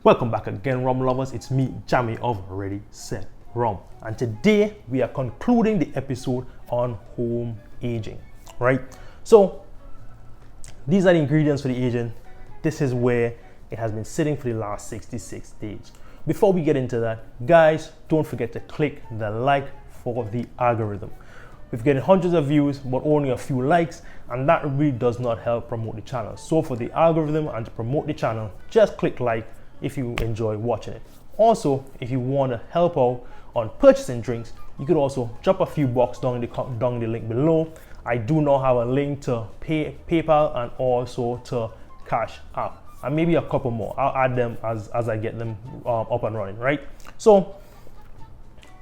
Welcome back again, rum lovers. It's me, Jamie of Ready Set Rum, and today we are concluding the episode on home aging. Right, so these are the ingredients for the aging. This is where it has been sitting for the last 66 days. Before we get into that, guys, don't forget to click the like for the algorithm. We've getting hundreds of views, but only a few likes, and that really does not help promote the channel. So for the algorithm and to promote the channel, just click like if you enjoy watching it. Also, if you want to help out on purchasing drinks, you could also drop a few bucks down the link below. I do now have a link to PayPal and also to Cash App, and maybe a couple more. I'll add them as I get them up and running, right? So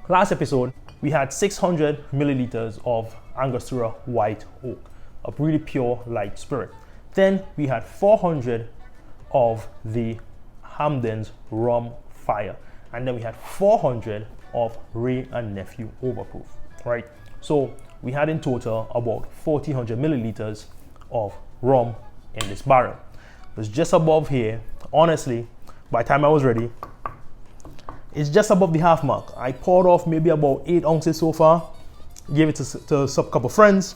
last episode, we had 600 milliliters of Angostura white oak, a really pure light spirit. Then we had 400 of the Hamden's Rum Fire, and then we had 400 of Wray Nephew overproof, right? So we had in total about 1,400 milliliters of rum in this barrel. It was just above here. Honestly, by the time I was ready, it's just above the half mark. I poured off maybe about 8 ounces so far, gave it to a couple friends.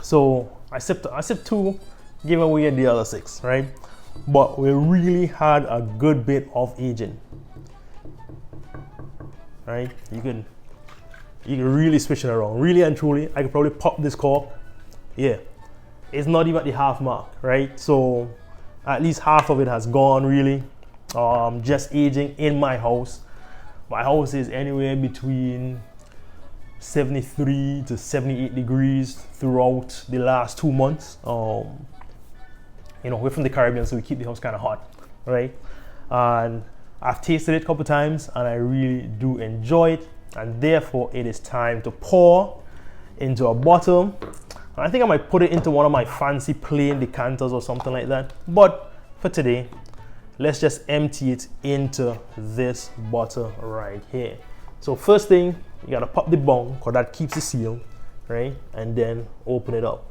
So I sipped 2, gave away the other 6, right? But we really had a good bit of aging, right? You can really switch it around. Really and truly, I could probably pop this cork. Yeah, it's not even at the half mark, right? So at least half of it has gone really. Just aging in my house. My house is anywhere between 73 to 78 degrees throughout the last 2 months. You know, we're from the Caribbean, so we keep the house kind of hot, right? And I've tasted it a couple times and I really do enjoy it, and therefore it is time to pour into a bottle. I think I might put it into one of my fancy plain decanters or something like that, but for today, let's just empty it into this bottle right here. So first thing, you gotta pop the bung, because that keeps the seal, right? And then open it up.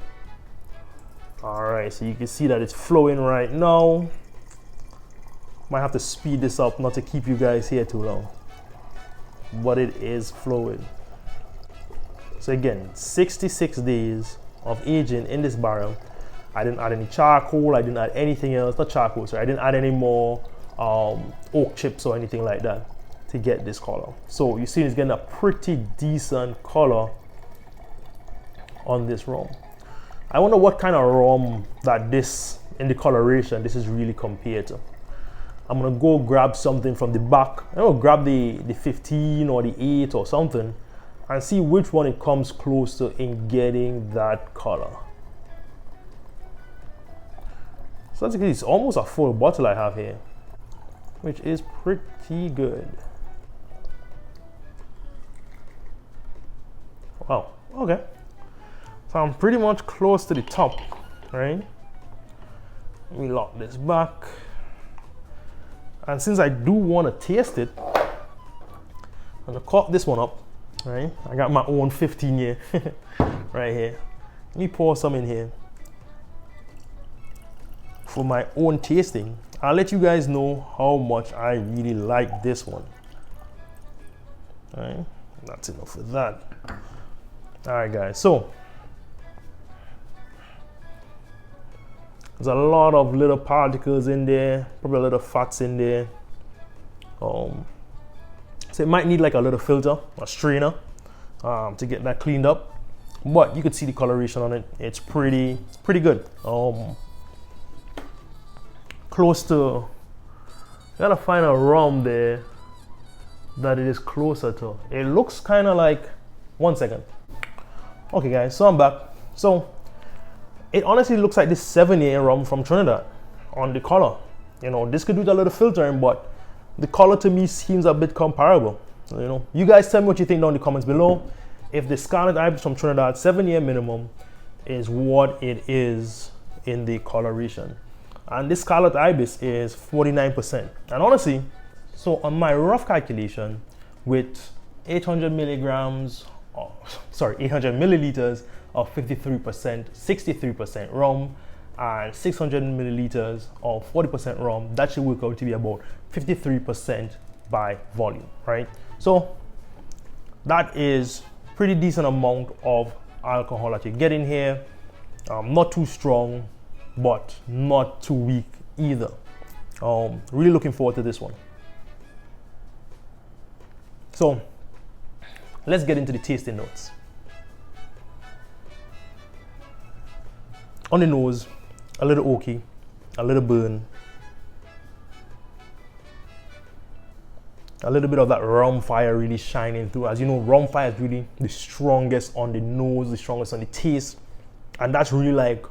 All right, so you can see that it's flowing right now. Might have to speed this up not to keep you guys here too long, but it is flowing. So again, 66 days of aging in this barrel. I didn't add any charcoal, I didn't add anything else, not charcoal, sorry, I didn't add any more oak chips or anything like that to get this color. So you see it's getting a pretty decent color on this rum. I wonder what kind of rum that this, in the coloration, this is really compared to. I'm gonna go grab something from the back. I'm gonna grab the 15 or the 8 or something and see which one it comes close to in getting that color. So that's, it's almost a full bottle I have here, which is pretty good. Wow, okay. So I'm pretty much close to the top, right? Let me lock this back. And since I do want to taste it, I'm gonna cork this one up, right? I got my own 15 here, right here. Let me pour some in here for my own tasting. I'll let you guys know how much I really like this one. All right, that's enough for that. All right, guys, so there's a lot of little particles in there, probably a little fats in there. So it might need like a little filter, a strainer, to get that cleaned up. But you can see the coloration on it. It's pretty good. Close to, gotta find a rum there that it is closer to. It looks kind of like, 1 second. Okay, guys, so I'm back. So it honestly looks like this 7-year rum from Trinidad on the color. You know, this could do a little filtering, but the color to me seems a bit comparable. You know, you guys tell me what you think down in the comments below. If the Scarlet Ibis from Trinidad 7-year minimum is what it is in the coloration. And this Scarlet Ibis is 49%. And honestly, so on my rough calculation, with 800 milliliters of 53%, 63% rum, and 600 milliliters of 40% rum, that should work out to be about 53% by volume, right? So that is pretty decent amount of alcohol that you get in here. Not too strong, but not too weak either. Really looking forward to this one. So let's get into the tasting notes. On the nose, a little oaky, a little burn, a little bit of that rum fire really shining through. As you know, rum fire is really the strongest on the nose, the strongest on the taste, and that's really like,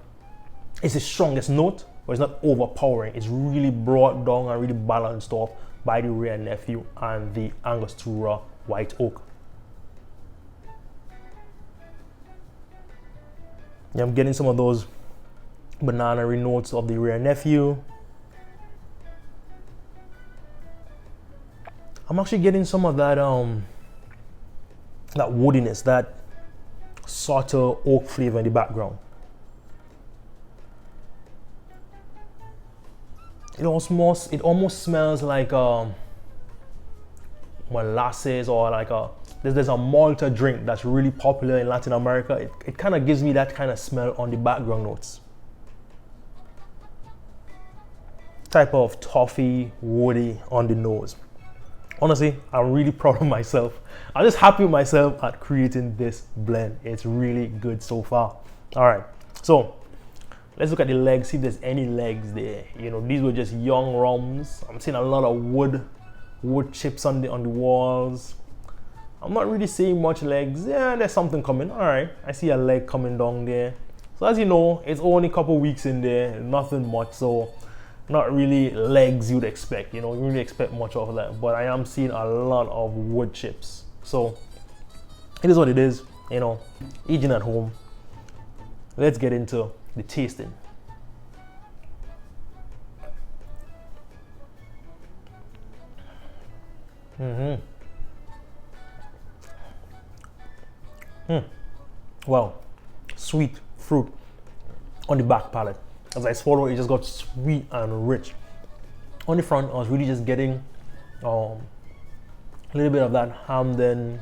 it's the strongest note, but it's not overpowering. It's really brought down and really balanced off by the Wray Nephew and the Angostura white oak. Yeah, I'm getting some of those banana-y notes of the Wray Nephew. I'm actually getting some of that that woodiness, that subtle oak flavor in the background. It almost smells like molasses, or like there's a malted drink that's really popular in Latin America. It kind of gives me that kind of smell on the background notes. Type of toffee, woody on the nose. Honestly, I'm really proud of myself. I'm just happy with myself at creating this blend. It's really good so far. All right, so let's look at the legs, see if there's any legs there. You know, these were just young rums. I'm seeing a lot of wood chips on the walls. I'm not really seeing much legs. Yeah, there's something coming. All right, I see a leg coming down there. So as you know, it's only a couple weeks in there, nothing much. So not really legs you'd expect, you know, you really expect much of that, but I am seeing a lot of wood chips. So it is what it is, you know, aging at home. Let's get into the tasting. Wow, sweet fruit on the back palate. As I swallow it, just got sweet and rich. On the front, I was really just getting a little bit of that Hamden.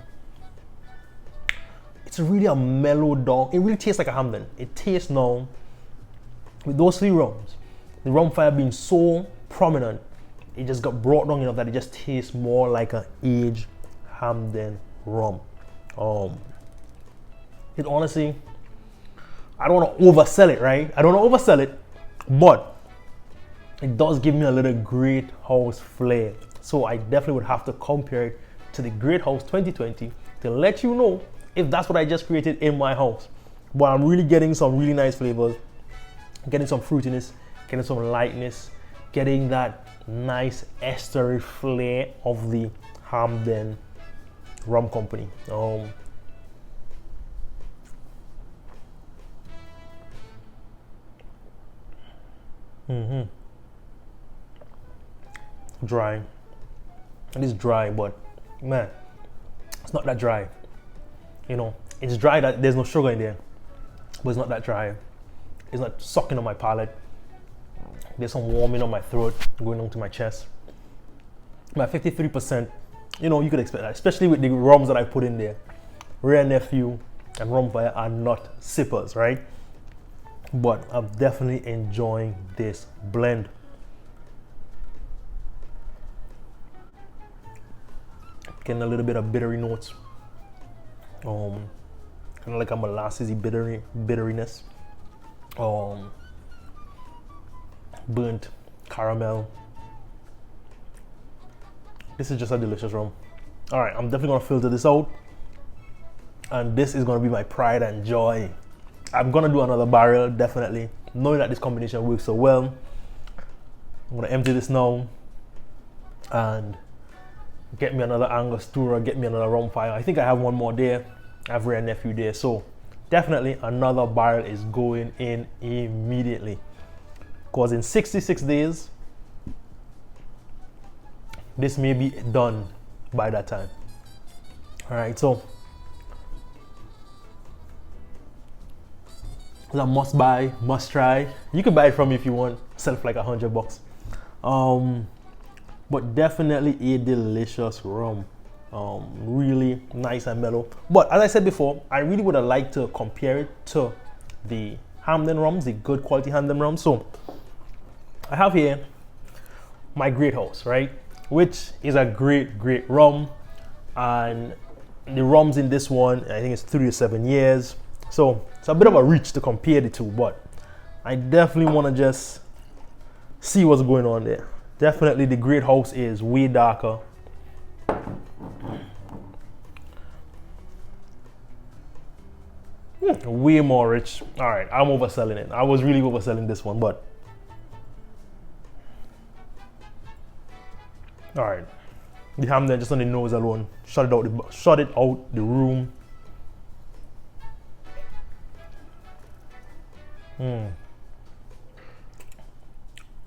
It's really a mellow down. It really tastes like a Hamden. It tastes now, with those three rums, the Rum Fire being so prominent, it just got brought down enough that it just tastes more like an aged Hamden rum. It honestly, I don't want to oversell it, right? I don't want to oversell it, but it does give me a little Great House flair. So I definitely would have to compare it to the Great House 2020 to let you know if that's what I just created in my house. But I'm really getting some really nice flavors, getting some fruitiness, getting some lightness, getting that nice estery flair of the Hamden Rum Company. Dry. It is dry, but man, it's not that dry. You know, it's dry that there's no sugar in there, but it's not that dry. It's not sucking on my palate. There's some warming on my throat, going on to my chest. My 53%, you know, you could expect that, especially with the rums that I put in there. Wray Nephew and Rum Fire are not sippers, right? But I'm definitely enjoying this blend. Getting a little bit of bittery notes. Kind of like a molassesy bitteriness. Burnt caramel. This is just a delicious rum. All right, I'm definitely gonna filter this out, and this is gonna be my pride and joy. I'm gonna do another barrel, definitely, knowing that this combination works so well. I'm gonna empty this now and get me another Angostura, get me another Rum Fire. I think I have one more there. I have Wray Nephew there, so definitely another barrel is going in immediately. Because in 66 days, this may be done by that time. All right, so It's a must buy, must try. You can buy it from me if you want. Sell for like $100. But definitely a delicious rum. Really nice and mellow. But as I said before, I really would have liked to compare it to the Hamden rums, the good quality Hamden rums. So I have here my Great House, right? Which is a great rum. And the rums in this one, I think it's 3 to 7 years. So it's a bit of a reach to compare the two, but I definitely want to just see what's going on there. Definitely the Great House is way darker. Way more rich. All right, I'm overselling it. I was really overselling this one, but all right. The Hamden just on the nose alone, shut it out the room.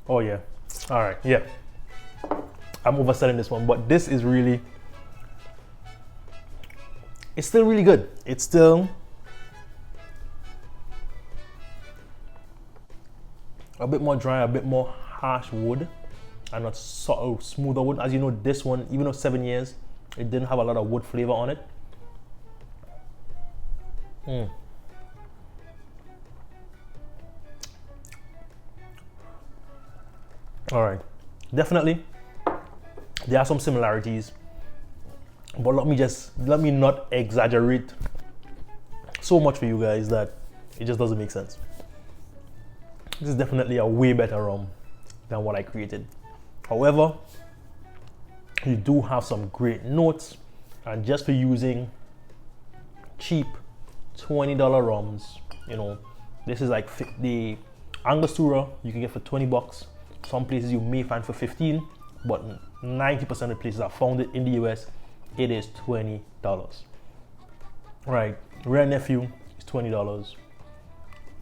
Oh yeah. All right. Yeah. I'm overselling this one, but this is really. It's still really good. It's still a bit more dry, a bit more harsh wood, and not subtle, smoother wood. As you know, this one, even though 7 years, it didn't have a lot of wood flavor on it. All right, definitely there are some similarities, but let me not exaggerate so much for you guys that it just doesn't make sense. This is definitely a way better rum than what I created. However, you do have some great notes, and just for using cheap $20 rums, you know, this is like the Angostura you can get for $20. Some places you may find for 15, but 90% of places I found it in the US, it is $20. Right, Wray Nephew is $20.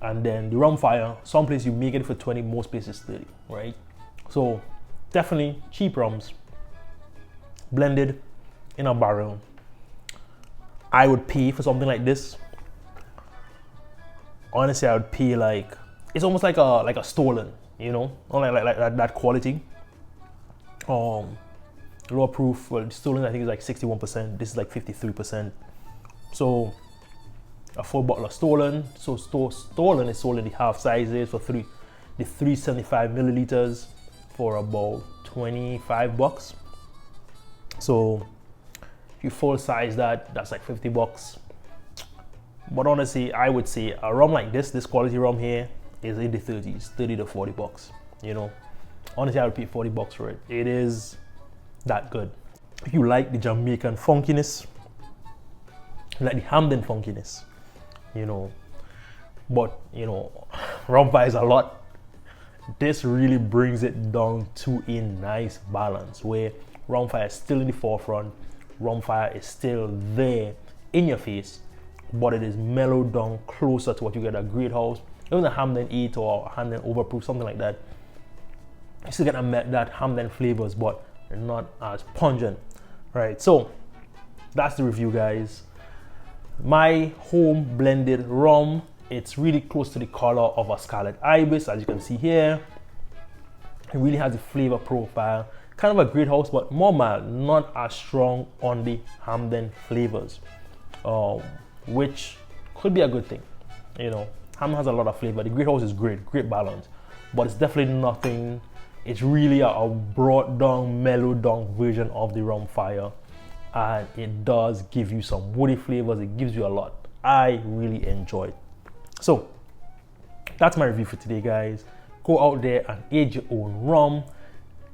And then the Rum Fire, some places you may get it for 20, most places 30, right? So definitely cheap rums, blended in a barrel. I would pay for something like this. Honestly, I would pay like, it's almost like a stolen, you know, like that quality. Lower proof, well, stolen I think is like 61%. This is like 53%. So a full bottle of stolen. So stolen is sold in the half sizes for the 375 milliliters for about $25. So if you full size that's like $50. But honestly, I would say a rum like this quality rum here is in the 30s, 30 to $40. You know, honestly, I would pay $40 for it. It is that good. If you like the Jamaican funkiness, like the Hamden funkiness, you know, but you know, Rum Fire is a lot. This really brings it down to a nice balance where Rum Fire is still in the forefront. Rum Fire is still there in your face, but it is mellowed down closer to what you get at Great House. Even a Hamden 8 or a Hamden Overproof, something like that. You still get that Hamden flavors, but they're not as pungent, right? So that's the review, guys. My home blended rum, it's really close to the color of a Scarlet Ibis, as you can see here. It really has a flavor profile, kind of a Great House, but more mild, not as strong on the Hamden flavors, which could be a good thing. You know, Hamden has a lot of flavor. The Great House is great balance, but it's definitely nothing. It's really a brought down, mellowed down version of the Rum Fire, and it does give you some woody flavors. It gives you a lot. I really enjoyed. So that's my review for today, guys. Go out there and age your own rum.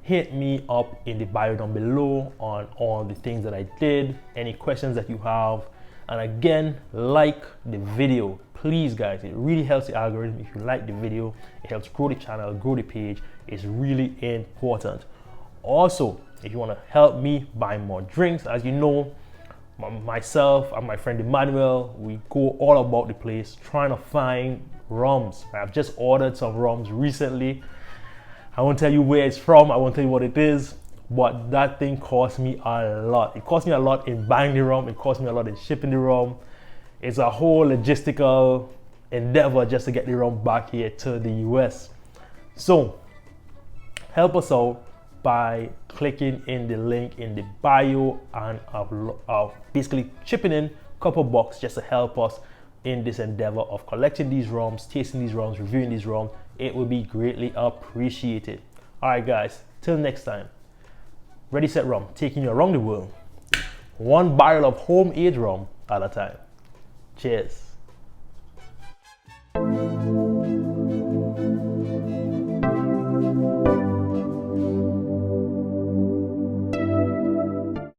Hit me up in the bio down below on all the things that I did, any questions that you have, and again, like the video, please, guys. It really helps the algorithm. If you like the video, it helps grow the channel, grow the page. It's really important. Also, if you want to help me buy more drinks, as you know, myself and my friend Emmanuel, we go all about the place trying to find rums. I've just ordered some rums recently. I won't tell you where it's from, I won't tell you what it is, but that thing cost me a lot. It cost me a lot in buying the rum, it cost me a lot in shipping the rum. It's a whole logistical endeavor just to get the rum back here to the US. So help us out by clicking in the link in the bio and basically chipping in a couple bucks just to help us in this endeavor of collecting these rums, tasting these rums, reviewing these rums. It will be greatly appreciated. All right, guys, till next time. Ready, Set Rum, taking you around the world, one barrel of home-aged rum at a time. Cheers.